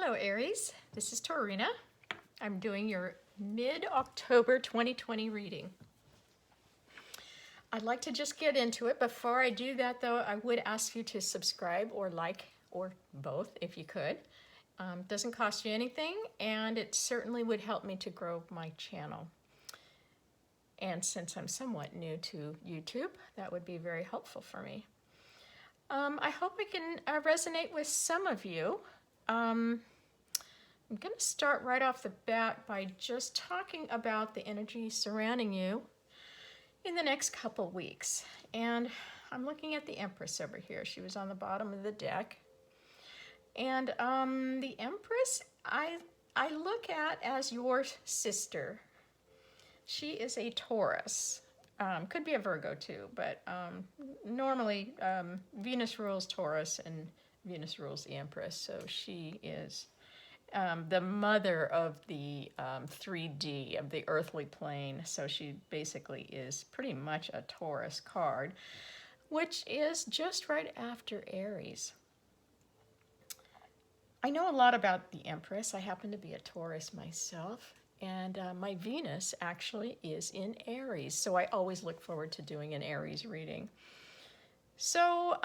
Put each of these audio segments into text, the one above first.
Hello Aries, this is Torina. I'm doing your mid-October 2020 reading. I'd like to just get into it. Before I do that though, I would ask you to subscribe or like, or both if you could. Doesn't cost you anything, and it certainly would help me to grow my channel. And since I'm somewhat new to YouTube, that would be very helpful for me. I hope I can resonate with some of you. I'm going to start right off the bat by just talking about the energy surrounding you in the next couple weeks. And I'm looking at the Empress over here. She was on the bottom of the deck. And the Empress, I look at as your sister. She is a Taurus. Could be a Virgo too, but normally Venus rules Taurus and Venus rules the Empress. So she is the mother of the 3D, of the earthly plane. So she basically is pretty much a Taurus card, which is just right after Aries. I know a lot about the Empress. I happen to be a Taurus myself, and my Venus actually is in Aries. So I always look forward to doing an Aries reading. So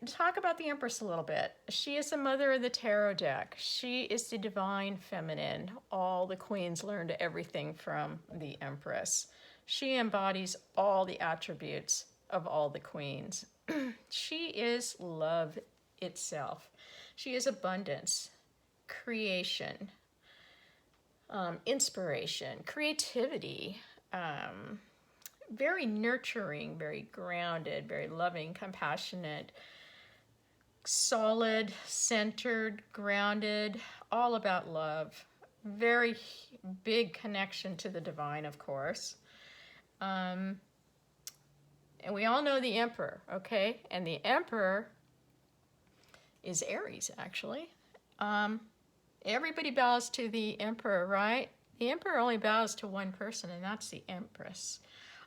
talk about the Empress a little bit. She is the mother of the tarot deck. She is the divine feminine. All the queens learned everything from the Empress. She embodies all the attributes of all the queens. She is love itself. She is abundance, creation, inspiration, creativity, very nurturing, very grounded, very loving, compassionate, solid, centered, grounded, all about love. Very big connection to the divine, of course. And we all know the Emperor, okay? And the Emperor is Aries, actually. Everybody bows to the Emperor, right? The Emperor only bows to one person, and that's the Empress.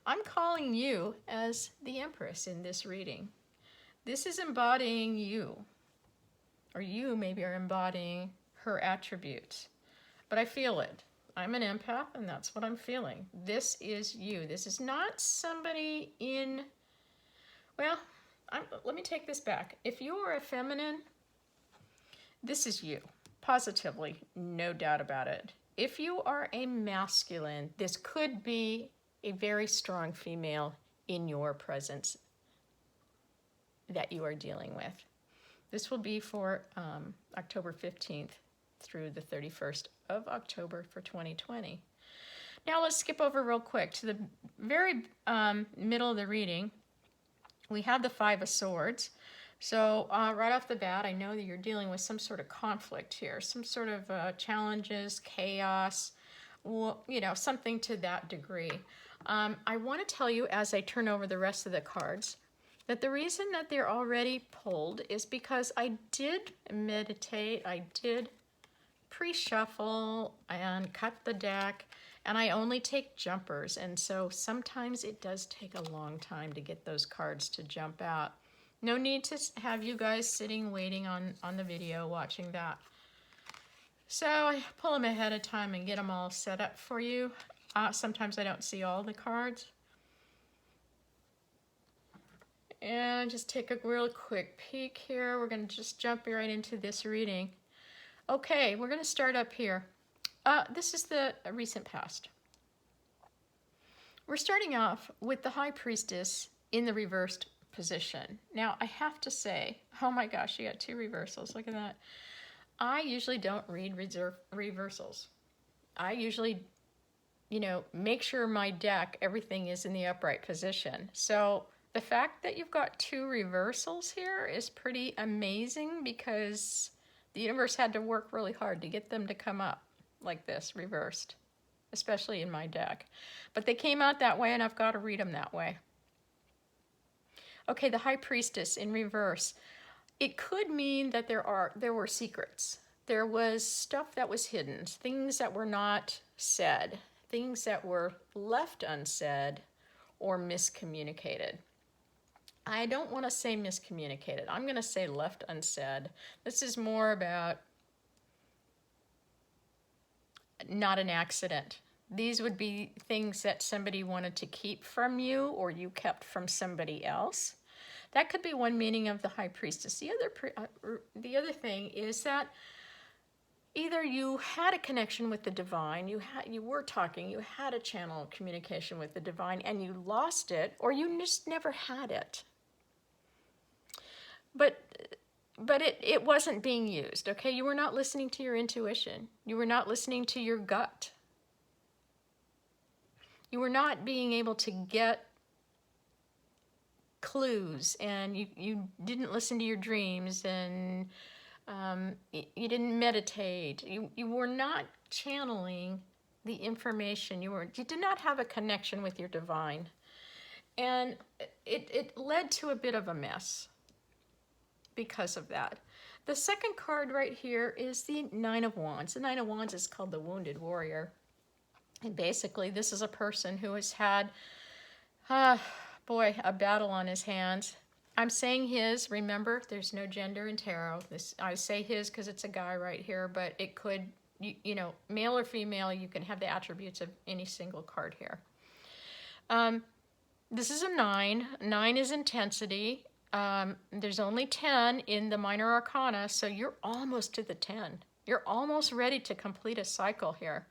I'm calling you as the Empress in this reading. This is embodying you, or you maybe are embodying her attributes. But I feel it. I'm an empath, and that's what I'm feeling. This is you. This is not somebody in, well, let me take this back. If you are a feminine, this is you. Positively, no doubt about it. If you are a masculine, this could be a very strong female in your presence that you are dealing with. This will be for October 15th through the 31st of October for 2020. Now let's skip over real quick to the very middle of the reading. We have the Five of Swords. So right off the bat, I know that you're dealing with some sort of conflict here, some sort of challenges, chaos, you know, something to that degree. I want to tell you as I turn over the rest of the cards that the reason that they're already pulled is because I did meditate, I did pre-shuffle and cut the deck, and I only take jumpers, and so sometimes it does take a long time to get those cards to jump out. No need to have you guys sitting waiting on the video watching that. So I pull them ahead of time and get them all set up for you. Sometimes I don't see all the cards. And just take a real quick peek here. We're going to just jump right into this reading. Okay, we're going to start up here. This is the recent past. We're starting off with the High Priestess in the reversed position. Now, I have to say, oh my gosh, you got two reversals. Look at that. I usually don't read reversals. I usually, you know, make sure my deck, everything is in the upright position. So the fact that you've got two reversals here is pretty amazing because the universe had to work really hard to get them to come up like this, reversed, especially in my deck. But they came out that way, and I've got to read them that way. Okay, the High Priestess in reverse. It could mean that there were secrets. There was stuff that was hidden, things that were not said, things that were left unsaid or miscommunicated. I don't want to say miscommunicated. I'm going to say left unsaid. This is more about not an accident. These would be things that somebody wanted to keep from you or you kept from somebody else. That could be one meaning of the High Priestess. The other thing is that either you had a connection with the divine, you were talking, you had a channel of communication with the divine, and you lost it, or you just never had it. But it wasn't being used, okay? You were not listening to your intuition. You were not listening to your gut. You were not being able to get clues, and you didn't listen to your dreams, and you didn't meditate. You were not channeling the information. You did not have a connection with your divine. And it led to a bit of a mess because of that. The second card right here is the Nine of Wands. The Nine of Wands is called the Wounded Warrior. And basically, this is a person who has had, a battle on his hands. I'm saying his. Remember, there's no gender in tarot. I say his because it's a guy right here, but it could, male or female, you can have the attributes of any single card here. This is a 9. 9 is intensity. There's only 10 in the minor arcana, so you're almost to the 10. You're almost ready to complete a cycle here.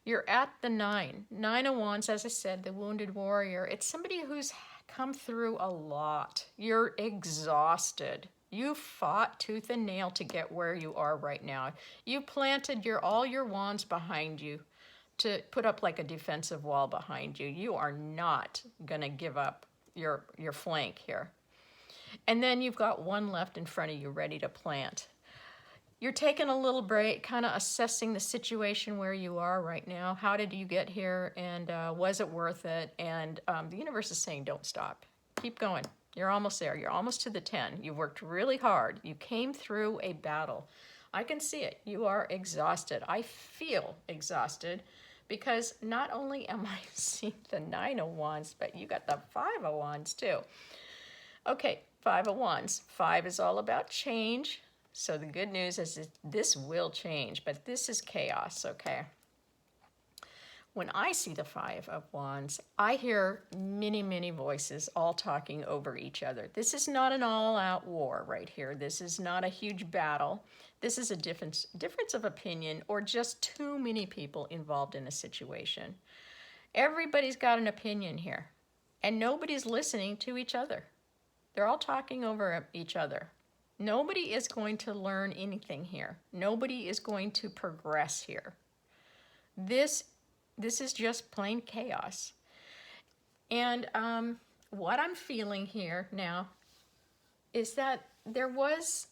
You're at the 9. 9 of Wands, as I said, the Wounded Warrior. It's somebody who's come through a lot. You're exhausted. You fought tooth and nail to get where you are right now. You planted all your wands behind you to put up like a defensive wall behind you. You are not going to give up your flank here. And then you've got one left in front of you ready to plant. You're taking a little break, kind of assessing the situation where you are right now. How did you get here, and was it worth it? And the universe is saying, don't stop. Keep going. You're almost there. You're almost to the 10. You've worked really hard. You came through a battle. I can see it. You are exhausted. I feel exhausted because not only am I seeing the 9 of Wands, but you got the 5 of Wands too. Okay, 5 of Wands. 5 is all about change. So the good news is that this will change, but this is chaos, okay? When I see the 5 of Wands, I hear many, many voices all talking over each other. This is not an all-out war right here. This is not a huge battle. This is a difference of opinion or just too many people involved in a situation. Everybody's got an opinion here, and nobody's listening to each other. They're all talking over each other. Nobody is going to learn anything here. Nobody is going to progress here. This is just plain chaos. And what I'm feeling here now is that there was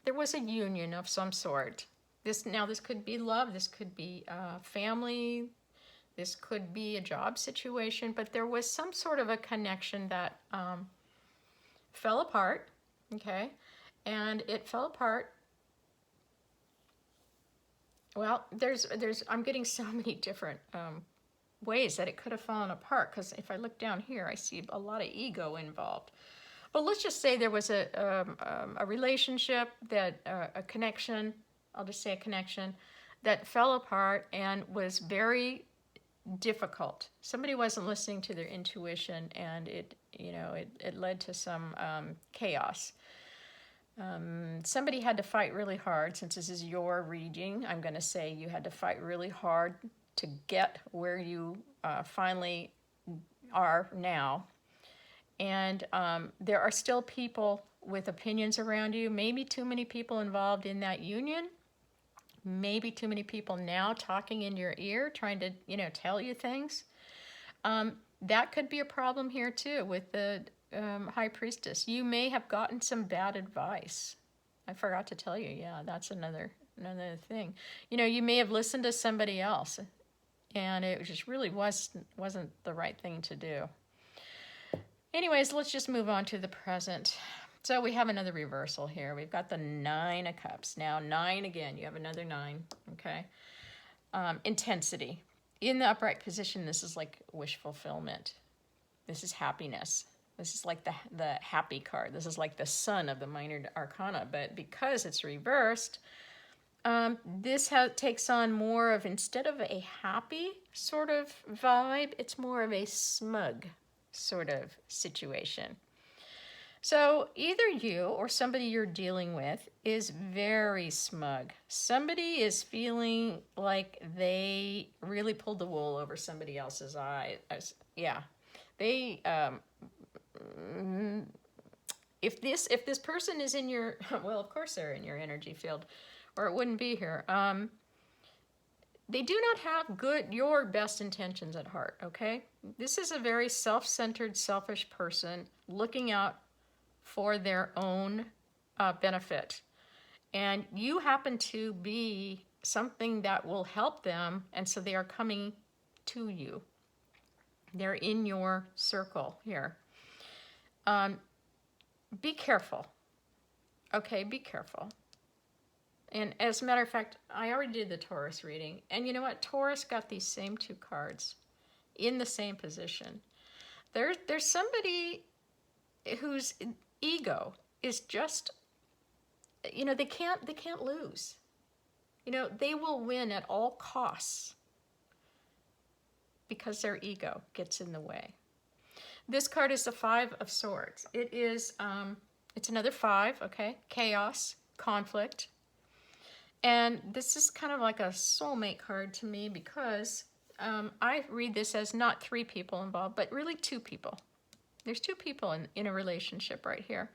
a union of some sort. This could be love, this could be family, this could be a job situation, but there was some sort of a connection that fell apart, okay? And it fell apart. Well, I'm getting so many different ways that it could have fallen apart, because if I look down here, I see a lot of ego involved. But let's just say there was a relationship, a connection, I'll just say a connection, that fell apart and was very difficult. Somebody wasn't listening to their intuition, and it led to some chaos. Somebody had to fight really hard. Since this is your reading, I'm going to say you had to fight really hard to get where you finally are now. And there are still people with opinions around you, maybe too many people involved in that union, maybe too many people now talking in your ear, trying to, tell you things. That could be a problem here too with the High Priestess. You may have gotten some bad advice. I forgot to tell you. Yeah, that's another thing. You may have listened to somebody else, and it just really wasn't the right thing to do. Anyways, let's just move on to the present. So we have another reversal here. We've got the 9 of Cups. Now 9 again. You have another 9. Okay. Intensity. In the upright position, this is like wish fulfillment. This is happiness. This is like the happy card. This is like the sun of the minor arcana. But because it's reversed, This takes on more of, instead of a happy sort of vibe, it's more of a smug sort of situation. So either you or somebody you're dealing with is very smug. Somebody is feeling like they really pulled the wool over somebody else's eye. Yeah, they. If this person is in your, well, of course they're in your energy field, or it wouldn't be here. They do not have your best intentions at heart. Okay, this is a very self-centered, selfish person looking out for their own benefit. And you happen to be something that will help them, and so they are coming to you. They're in your circle here. Be careful. Okay, be careful. And as a matter of fact, I already did the Taurus reading. And you know what? Taurus got these same two cards in the same position. There's somebody whose ego is just, they can't lose. They will win at all costs because their ego gets in the way. This card is the Five of Swords. It's another five, okay? Chaos, conflict. And this is kind of like a soulmate card to me because I read this as not three people involved, but really two people. There's two people in a relationship right here.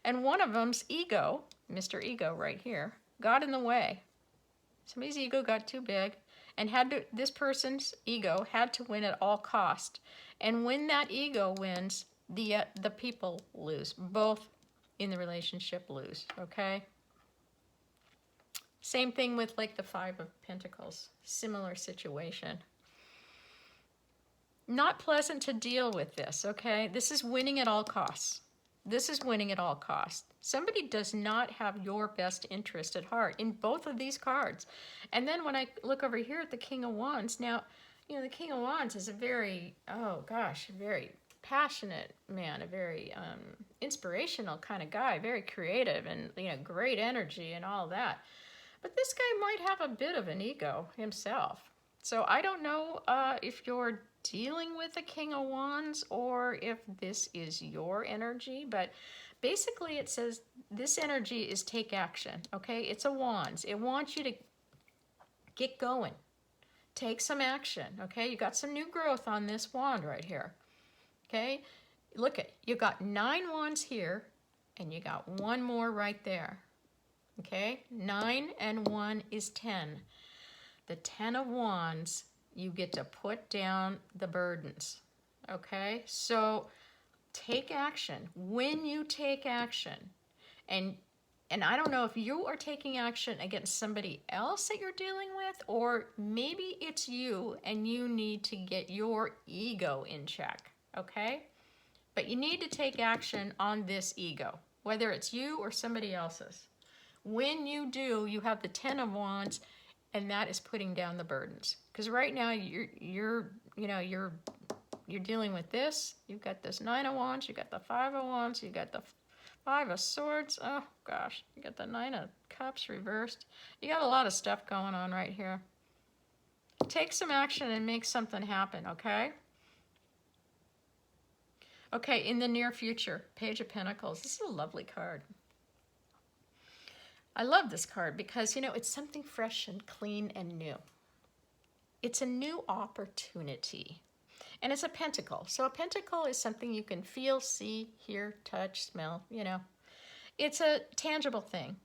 And one of them's ego, Mr. Ego right here, got in the way. Somebody's ego got too big, and this person's ego had to win at all cost. And when that ego wins, the people lose. Both in the relationship lose, okay? Same thing with like the Five of Pentacles. Similar situation. Not pleasant to deal with this, okay? This is winning at all costs. This is winning at all costs. Somebody does not have your best interest at heart in both of these cards. And then when I look over here at the King of Wands, now, the King of Wands is a very, very passionate man, a very inspirational kind of guy, very creative and, great energy and all that. But this guy might have a bit of an ego himself. So I don't know if you're dealing with a King of Wands or if this is your energy, but basically it says this energy is take action, okay? It's a Wands. It wants you to get going. Take some action, okay? You got some new growth on this wand right here, okay? Look you got 9 wands here and you got one more right there, okay? 9 and 1 is 10. The 10 of Wands, you get to put down the burdens, okay? So take action. When you take action, and I don't know if you are taking action against somebody else that you're dealing with, or maybe it's you and you need to get your ego in check, okay? But you need to take action on this ego, whether it's you or somebody else's. When you do, you have the 10 of Wands, and that is putting down the burdens. Because right now you're dealing with this. You've got this 9 of Wands. You got the 5 of Wands. You got the 5 of Swords. Oh gosh, you got the 9 of Cups reversed. You got a lot of stuff going on right here. Take some action and make something happen. Okay. Okay. In the near future, Page of Pentacles. This is a lovely card. I love this card because, it's something fresh and clean and new. It's a new opportunity. And it's a pentacle. So a pentacle is something you can feel, see, hear, touch, smell, It's a tangible thing.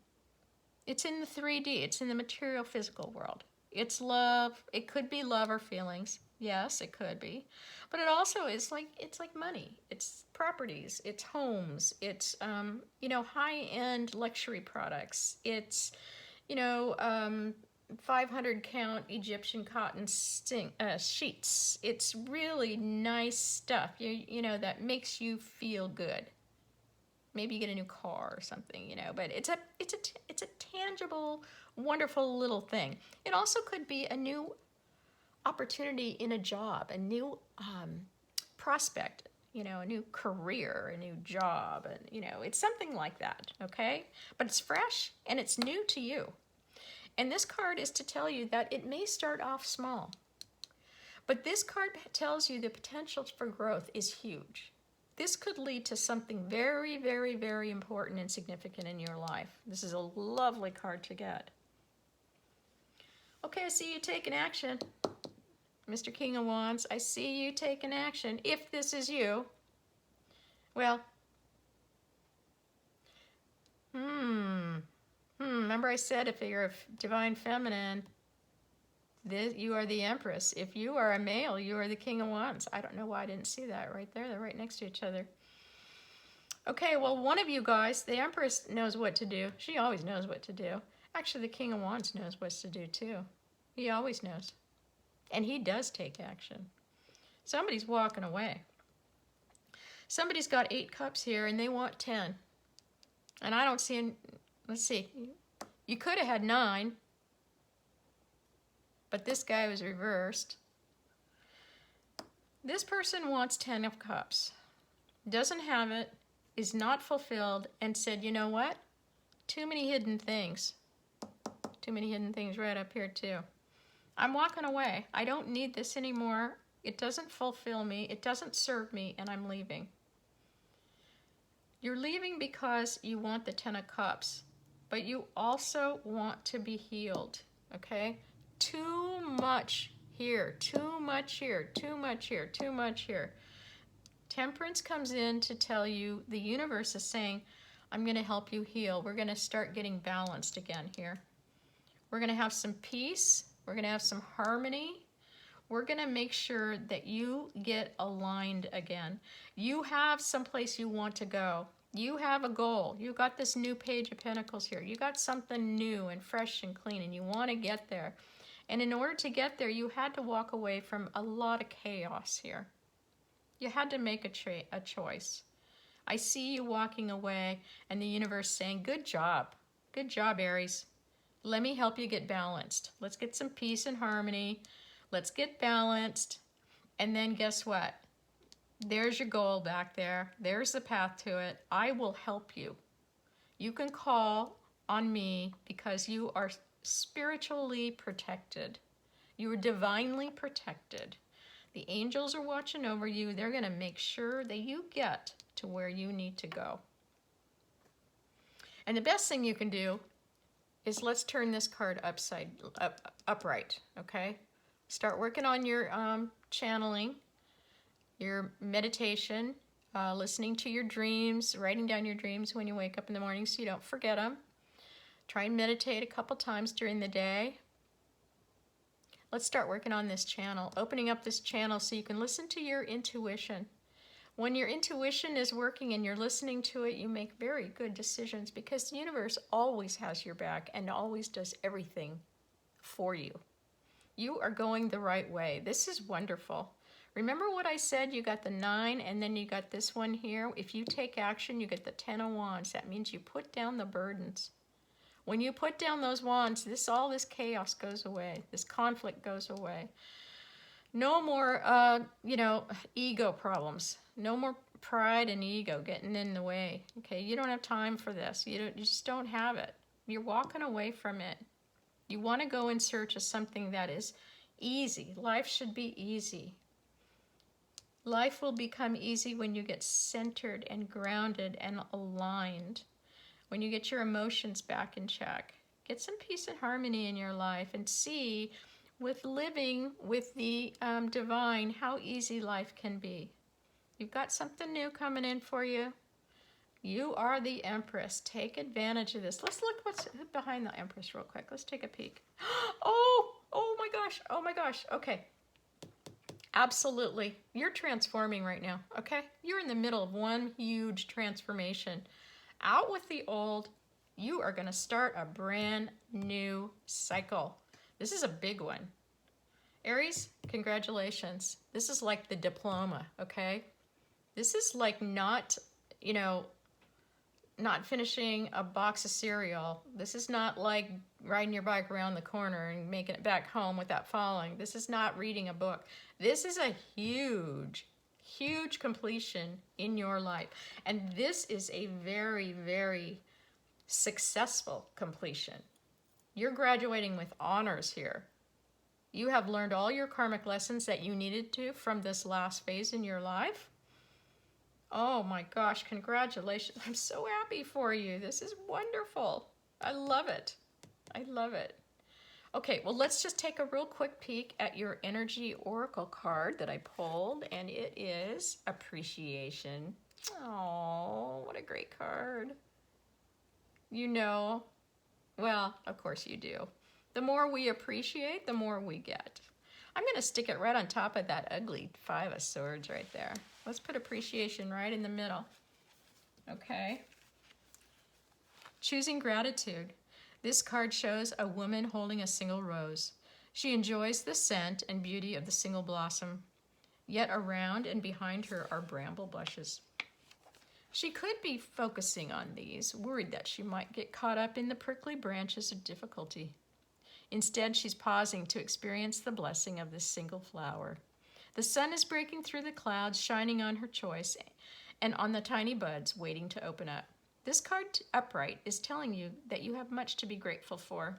It's in the 3D. It's in the material physical world. It's love. It could be love or feelings. Yes, it could be. But it also is it's like money. It's properties. It's homes. It's, high-end luxury products. It's, 500 count Egyptian cotton sheets. It's really nice stuff, that makes you feel good. Maybe you get a new car or something, but it's a tangible, wonderful little thing. It also could be a new opportunity in a job, a new prospect, a new career, a new job, and it's something like that, okay? But it's fresh and it's new to you. And this card is to tell you that it may start off small. But this card tells you the potential for growth is huge. This could lead to something very, very, very important and significant in your life. This is a lovely card to get. Okay, I see you taking action. Mr. King of Wands, I see you taking action. If this is you, well, remember I said if you're a divine feminine, you are the Empress. If you are a male, you are the King of Wands. I don't know why I didn't see that right there. They're right next to each other. Okay, well, one of you guys, the Empress knows what to do. She always knows what to do. Actually, the King of Wands knows what to do too. He always knows. And he does take action. Somebody's walking away. Somebody's got 8 cups here and they want 10. And I don't see, let's see. You could have had 9. But this guy was reversed. This person wants 10 of cups. Doesn't have it, is not fulfilled, and said, you know what? Too many hidden things. Too many hidden things right up here too. I'm walking away. I don't need this anymore. It doesn't fulfill me. It doesn't serve me, and I'm leaving. You're leaving because you want the 10 of cups, but you also want to be healed, okay? Too much here, too much here, too much here, too much here. Temperance comes in to tell you, the universe is saying, I'm going to help you heal. We're going to start getting balanced again here. We're going to have some peace. We're going to have some harmony. We're going to make sure that you get aligned again. You have someplace you want to go. You have a goal. You got this new Page of Pentacles here. You got something new and fresh and clean, and you want to get there. And in order to get there, you had to walk away from a lot of chaos here. You had to make a choice. I see you walking away and the universe saying, good job. Good job, Aries. Let me help you get balanced. Let's get some peace and harmony. Let's get balanced. And then guess what? There's your goal back there. There's the path to it. I will help you. You can call on me because you are spiritually protected. You are divinely protected. The angels are watching over you. They're going to make sure that you get to where you need to go. And the best thing you can do is let's turn this card upright, okay? Start working on your channeling, your meditation, listening to your dreams, writing down your dreams when you wake up in the morning so you don't forget them. Try and meditate a couple times during the day. Let's start working on this channel, opening up this channel so you can listen to your intuition. When your intuition is working and you're listening to it, you make very good decisions because the universe always has your back and always does everything for you. You are going the right way. This is wonderful. Remember what I said? You got the 9 and then you got this one here. If you take action, you get the 10 of Wands. That means you put down the burdens. When you put down those wands, all this chaos goes away. This conflict goes away. No more, ego problems. No more pride and ego getting in the way. Okay, you don't have time for this. You just don't have it. You're walking away from it. You want to go in search of something that is easy. Life should be easy. Life will become easy when you get centered and grounded and aligned. When you get your emotions back in check. Get some peace and harmony in your life and see with living with the divine how easy life can be. You've got something new coming in for you. You are the Empress. Take advantage of this. Let's look what's behind the Empress real quick. Let's take a peek. Oh my gosh. Oh my gosh. Okay. Absolutely. You're transforming right now, okay? You're in the middle of one huge transformation. Out with the old. You are going to start a brand new cycle. This is a big one. Aries, congratulations. This is like the diploma, okay? This is like not finishing a box of cereal. This is not like riding your bike around the corner and making it back home without falling. This is not reading a book. This is a huge completion in your life. And this is a very, very successful completion. You're graduating with honors here. You have learned all your karmic lessons that you needed to from this last phase in your life. Oh my gosh, congratulations. I'm so happy for you. This is wonderful. I love it. I love it. Okay, well, let's just take a real quick peek at your energy oracle card that I pulled, and it is appreciation. Oh, what a great card. You know, well, of course you do. The more we appreciate, the more we get. I'm going to stick it right on top of that ugly Five of Swords right there. Let's put appreciation right in the middle. Okay. Choosing gratitude. This card shows a woman holding a single rose. She enjoys the scent and beauty of the single blossom, yet around and behind her are bramble bushes. She could be focusing on these, worried that she might get caught up in the prickly branches of difficulty. Instead, she's pausing to experience the blessing of this single flower. The sun is breaking through the clouds, shining on her choice and on the tiny buds waiting to open up. This card upright is telling you that you have much to be grateful for.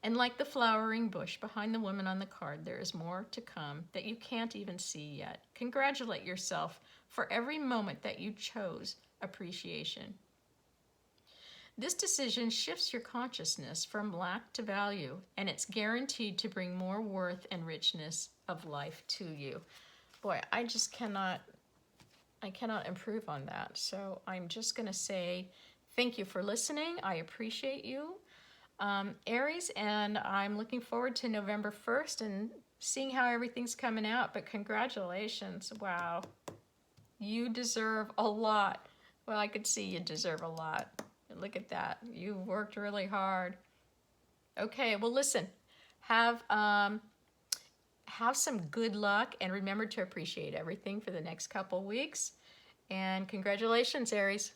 And like the flowering bush behind the woman on the card, there is more to come that you can't even see yet. Congratulate yourself for every moment that you chose appreciation. This decision shifts your consciousness from lack to value, and it's guaranteed to bring more worth and richness of life to you. Boy, I cannot improve on that. So I'm just going to say thank you for listening. I appreciate you, Aries, and I'm looking forward to November 1st and seeing how everything's coming out. But congratulations. Wow. You deserve a lot. Well, I could see you deserve a lot. Look at that. You worked really hard. Okay, well, listen. Have some good luck, and remember to appreciate everything for the next couple weeks. And congratulations, Aries.